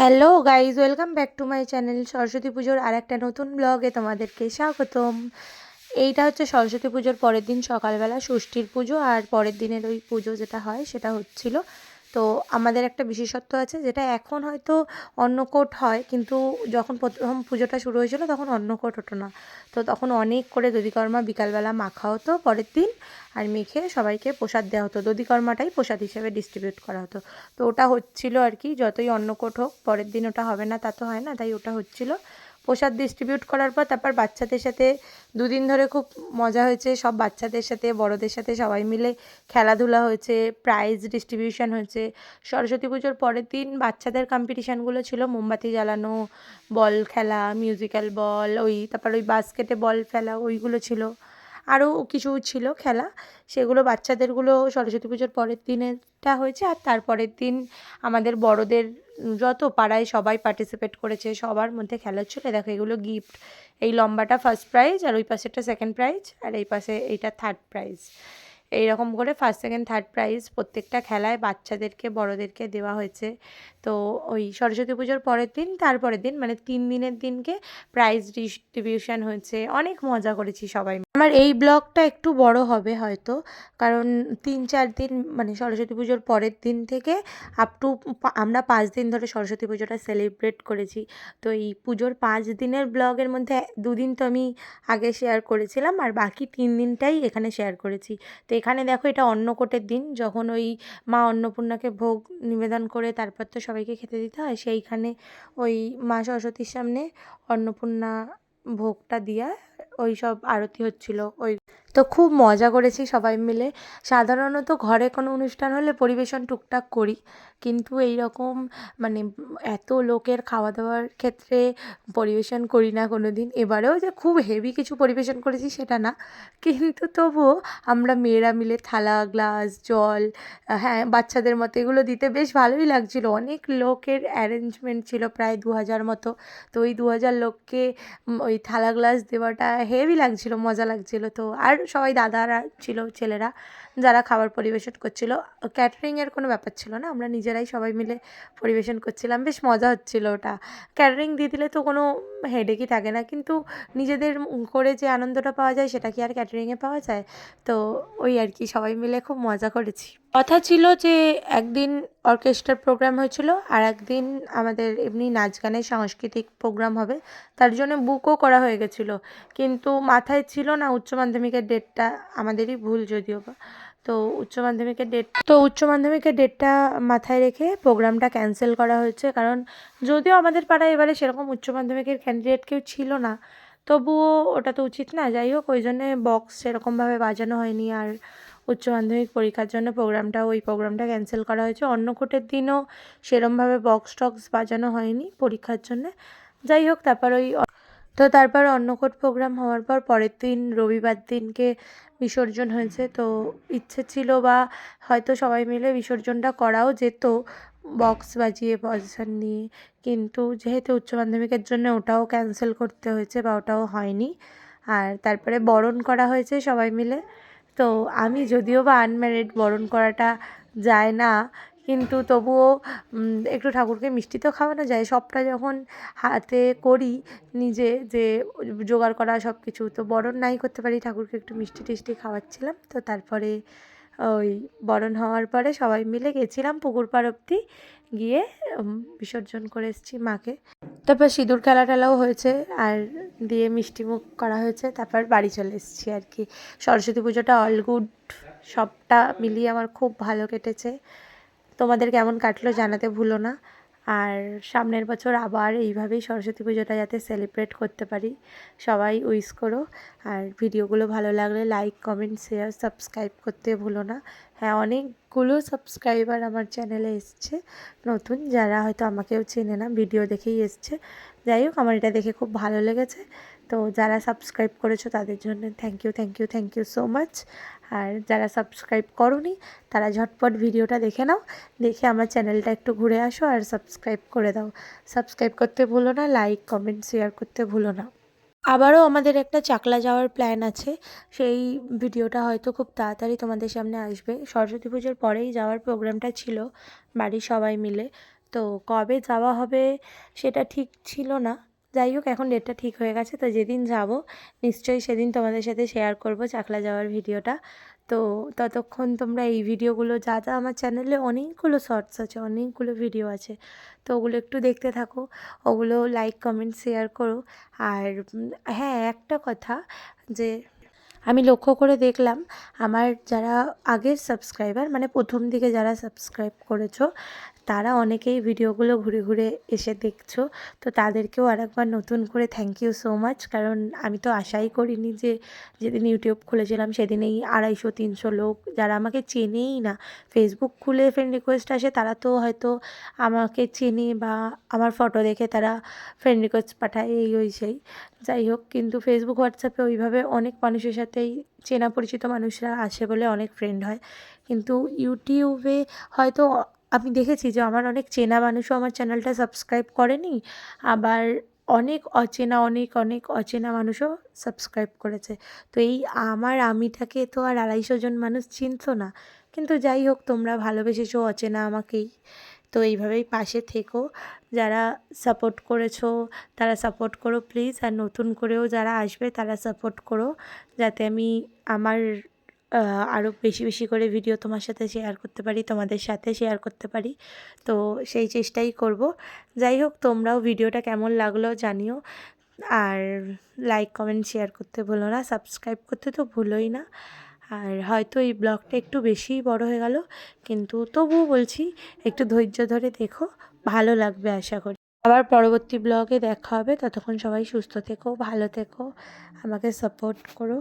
Hello guys, welcome back to my channel. Saraswati পুজোর আর একটা নতুন ব্লগে তোমাদেরকে স্বাগতম। এইটা হচ্ছে সরস্বতী পুজোর পরের দিন সকালবেলা ষষ্ঠীর পুজো, আর পরের দিনের ওই পুজো যেটা হয় সেটা হচ্ছিল। তো আমাদের একটা বিশেষত্ব আছে, যেটা এখন হয়তো অন্নকূট হয়, কিন্তু যখন প্রথম পুজোটা শুরু হয়েছিল তখন অন্নকূট হতো না। তো তখন অনেক করে দধিকর্মা বিকালবেলা মাখা হতো পরের দিন, আর মেখে সবাইকে প্রসাদ দেওয়া হতো। দধিকর্মাটাই প্রসাদ হিসেবে ডিস্ট্রিবিউট করা হতো। তো ওটা হচ্ছিল আর কি। যতই অন্নকূট হোক পরের দিন ওটা হবে না তা তো হয় না, তাই ওটা হচ্ছিল। প্রসাদ ডিস্ট্রিবিউট করার পর তারপর বাচ্চাদের সাথে দুদিন ধরে খুব মজা হয়েছে। সব বাচ্চাদের সাথে বড়দের সাথে সবাই মিলে খেলাধুলা হয়েছে, প্রাইজ ডিস্ট্রিবিউশন হয়েছে। সরস্বতী পুজোর পরের দিন বাচ্চাদের কম্পিটিশানগুলো ছিল, মোমবাতি জ্বালানো, বল খেলা, মিউজিক্যাল বল, তারপর ওই বাস্কেটে বল ফেলা, ওইগুলো ছিল। আরও কিছু ছিল খেলা, সেগুলো বাচ্চাদেরগুলো সরস্বতী পুজোর পরের দিনেরটা হয়েছে। আর তারপরের দিন আমাদের বড়দের যত পাড়ায় সবাই পার্টিসিপেট করেছে, সবার মধ্যে খেলা হচ্ছিল। দেখো এগুলো গিফট, এই লম্বাটা ফার্স্ট প্রাইজ, আর ওই পাশেরটা সেকেন্ড প্রাইজ, আর এই পাশে এইটা থার্ড প্রাইজ। এইরকম করে ফার্স্ট সেকেন্ড থার্ড প্রাইজ প্রত্যেকটা খেলায় বাচ্চাদেরকে বড়দেরকে দেওয়া হয়েছে। তো ওই সরস্বতী পুজোর পরের দিন, তারপরের দিন, মানে 3 দিনের দিনকে প্রাইজ ডিস্ট্রিবিউশন হয়েছে। অনেক মজা করেছি সবাই। আমার এই ব্লগটা একটু বড় হবে হয়তো, কারণ 3-4 দিন, মানে সরস্বতী পুজোর পরের দিন থেকে আপ টু আমরা 5 দিন ধরে সরস্বতী পুজোটা সেলিব্রেট করেছি। তো এই পুজোর 5 দিনের ব্লগের মধ্যে 2 দিন তো আমি আগে শেয়ার করেছিলাম, আর বাকি 3 দিনটাই এখানে শেয়ার করেছি। তো এখানে দেখো এটা অন্নকূটের দিন, যখন ওই মা অন্নপূর্ণাকে ভোগ নিবেদন করে তারপর তো সবাইকে খেতে দিতে হয়। সেইখানে ওই মা সরস্বতীর সামনে অন্নপূর্ণা ভোগটা দিয়া ওই সব আরতি হচ্ছিল। তো খুব মজা করেছি সবাই মিলে। সাধারণত ঘরে কোনো অনুষ্ঠান হলে পরিবেশন টুকটাক করি, কিন্তু এই রকম মানে এত লোকের খাওয়া দাওয়ার ক্ষেত্রে পরিবেশন করি না কোনো দিন। এবারেও যে খুব হেভি কিছু পরিবেশন করেছি সেটা না, কিন্তু তবুও আমরা মেয়েরা মিলে থালা, গ্লাস, জল, হ্যাঁ বাচ্চাদের মতো এগুলো দিতে বেশ ভালোই লাগছিল। অনেক লোকের অ্যারেঞ্জমেন্ট ছিল, প্রায় 2000 মতো। তো ওই 2000 লোককে ওই থালা গ্লাস দেওয়াটা হেভি লাগছিল, মজা লাগছিল। তো আর সবাই দাদারা ছিল, ছেলেরা যারা খাবার পরিবেশন করছিল। ক্যাটারিংয়ের কোনো ব্যাপার ছিল না, আমরা নিজেরাই সবাই মিলে পরিবেশন করছিলাম। বেশ মজা হচ্ছিল ওটা। ক্যাটারিং দিয়ে দিলে তো কোনো হেডেকই থাকে না, কিন্তু নিজেদের করে যে আনন্দটা পাওয়া যায় সেটা কি আর ক্যাটারিংয়ে পাওয়া যায়? তো ওই আর কি, সবাই মিলে খুব মজা করেছি। কথা ছিল যে একদিন অর্কেস্ট্রার প্রোগ্রাম হয়েছিল, আর একদিন আমাদের এমনি নাচ গানের সাংস্কৃতিক প্রোগ্রাম হবে। তার জন্য বুকও করা হয়ে গেছিলো, কিন্তু মাথায় ছিল না উচ্চ মাধ্যমিকের ডেটটা। আমাদেরই ভুল যদিও বা। উচ্চ মাধ্যমিকের ডেটটা মাথায় রেখে প্রোগ্রামটা ক্যান্সেল করা হয়েছে। কারণ যদিও আমাদের পাড়ায় এবারে সেরকম উচ্চ মাধ্যমিকের ক্যান্ডিডেট কেউ ছিল না, তবুও ওটা তো উচিত না। যাই হোক, ওই জন্যে বক্স সেরকমভাবে বাজানো হয়নি। আর উচ্চ মাধ্যমিক পরীক্ষার জন্য ওই প্রোগ্রামটা ক্যান্সেল করা হয়েছে। অন্নকূটের দিনও সেরমভাবে বক্স টক্স বাজানো হয়নি পরীক্ষার জন্যে। যাই হোক, তারপর অন্নকূট প্রোগ্রাম হওয়ার পর পরের দিন রবিবার দিনকে বিসর্জন হয়েছে। তো ইচ্ছে ছিল বা হয়তো সবাই মিলে বিসর্জনটা করাও যেত বক্স বাজিয়ে পজিশন নিয়ে, কিন্তু যেহেতু উচ্চ মাধ্যমিকের জন্য ওটাও ক্যান্সেল করতে হয়েছে বা ওটাও হয়নি। আর তারপরে বরণ করা হয়েছে সবাই মিলে। তো আমি যদিও বা আনম্যারিড, বরণ করাটা যায় না, কিন্তু তবুও একটু ঠাকুরকে মিষ্টি তো খাওয়ানো যায়। সবটা যখন হাতে করি নিজে, যে জোগাড় করা সব কিছু, তো বরণ নাই করতে পারি, ঠাকুরকে একটু মিষ্টি টিষ্টি খাওয়াচ্ছিলাম। তো তারপরে ওই বরণ হওয়ার পরে সবাই মিলে গেছিলাম পুকুর পাড় অবধি, গিয়ে বিসর্জন করে এসেছি মাকে। তারপর সিঁদুর খেলা টেলাও হয়েছে, আর দিয়ে মিষ্টিমুখ করা হয়েছে। তারপর বাড়ি চলে এসেছি আর কি। সরস্বতী পুজোটা অল গুড, সবটা মিলিয়ে আমার খুব ভালো কেটেছে। তোমাদের কেমন কাটলো জানাতে ভুলো না। আর সামনের বছর আবার এইভাবেই সরস্বতী পুজোটা যাতে সেলিব্রেট করতে পারি, সবাই উইশ করো। আর ভিডিওগুলো ভালো লাগলে লাইক, কমেন্ট, শেয়ার, সাবস্ক্রাইব করতে ভুলো না। হ্যাঁ, অনেকগুলো সাবস্ক্রাইবার আমার চ্যানেলে এসছে নতুন, যারা হয়তো আমাকেও চেনে না, ভিডিও দেখেই এসছে। যাই হোক, আমার এটা দেখে খুব ভালো লেগেছে। তো যারা সাবস্ক্রাইব করেছো তাদের জন্য thank you, thank you, thank you so much. আর যারা সাবস্ক্রাইব করোনি তারা ঝটপট ভিডিওটা দেখে নাও, দেখে আমার চ্যানেলটা একটু ঘুরে আসো আর সাবস্ক্রাইব করে দাও। সাবস্ক্রাইব করতে ভুলো না, লাইক, কমেন্ট, শেয়ার করতে ভুলো না। আবারও আমাদের একটা চাকলা যাওয়ার প্ল্যান আছে, সেই ভিডিওটা হয়তো খুব তাড়াতাড়ি তোমাদের সামনে আসবে। সরস্বতী পুজোর পরেই যাওয়ার প্রোগ্রামটা ছিল বাড়ির সবাই মিলে। তো কবে যাওয়া হবে সেটা ঠিক ছিল না, যাই হোক এখন ডেটটা ঠিক হয়ে গেছে। তো যেদিন যাব নিশ্চয়ই সেদিন তোমাদের সাথে শেয়ার করব চাকলা যাওয়ার ভিডিওটা। তো ততক্ষণ তোমরা এই ভিডিওগুলো যা যা আমার চ্যানেলে অনেকগুলো শর্টস আছে, অনেকগুলো ভিডিও আছে, তো ওগুলো একটু দেখতে থাকো, ওগুলো লাইক কমেন্ট শেয়ার করো। আর হ্যাঁ, একটা কথা, যে আমি লক্ষ্য করে দেখলাম আমার যারা আগের সাবস্ক্রাইবার, মানে প্রথম দিকে যারা সাবস্ক্রাইব করেছো, তারা অনেকেই ভিডিওগুলো ঘুরে ঘুরে এসে দেখছো। তো তাদেরকেও আরেকবার নতুন করে থ্যাংক ইউ সো মাচ। কারণ আমি তো আশাই করিনি যে যেদিন ইউটিউব খুলেছিলাম সেদিনেই 250-300 লোক, যারা আমাকে চেনেই না, ফেসবুক খুলে ফ্রেন্ড রিকোয়েস্ট আসে, তারা তো হয়তো আমাকে চেনে বা আমার ফটো দেখে তারা ফ্রেন্ড রিকোয়েস্ট পাঠায়, এই ওই সেই, যাই হোক। কিন্তু ফেসবুক হোয়াটসঅ্যাপে ওইভাবে অনেক মানুষের সাথেই চেনা পরিচিত মানুষরা আসে বলে অনেক ফ্রেন্ড হয়। কিন্তু ইউটিউবে হয়তো আমি দেখেছি যে আমার অনেক চেনা মানুষও আমার চ্যানেলটা সাবস্ক্রাইব করেনি, আবার অনেক অচেনা মানুষও সাবস্ক্রাইব করেছে। তো এই আমিটাকে তো আর 250 জন মানুষ চিনতো না। কিন্তু যাই হোক, তোমরা ভালোবেসেছো অচেনা আমাকেই। তো এইভাবেই পাশে থেকো, যারা সাপোর্ট করেছো তারা সাপোর্ট করো প্লিজ। আর নতুন করেও যারা আসবে তারা সাপোর্ট করো, যাতে আমি আমার আরও বেশি বেশি করে ভিডিও তোমার সাথে শেয়ার করতে পারি, তোমাদের সাথে শেয়ার করতে পারি। তো সেই চেষ্টাই করব। যাই হোক, তোমরাও ভিডিওটা কেমন লাগলো জানিও। আর লাইক কমেন্ট শেয়ার করতে ভুলো না, সাবস্ক্রাইব করতে তো ভুলোই না। আর হয়তো এই ব্লগটা একটু বেশিই বড় হয়ে গেল, কিন্তু তবুও বলছি একটু ধৈর্য ধরে দেখো, ভালো লাগবে আশা করি। আবার পরবর্তী ব্লগে দেখা হবে, ততক্ষণ সবাই সুস্থ থেকো, ভালো থেকো, আমাকে সাপোর্ট করো।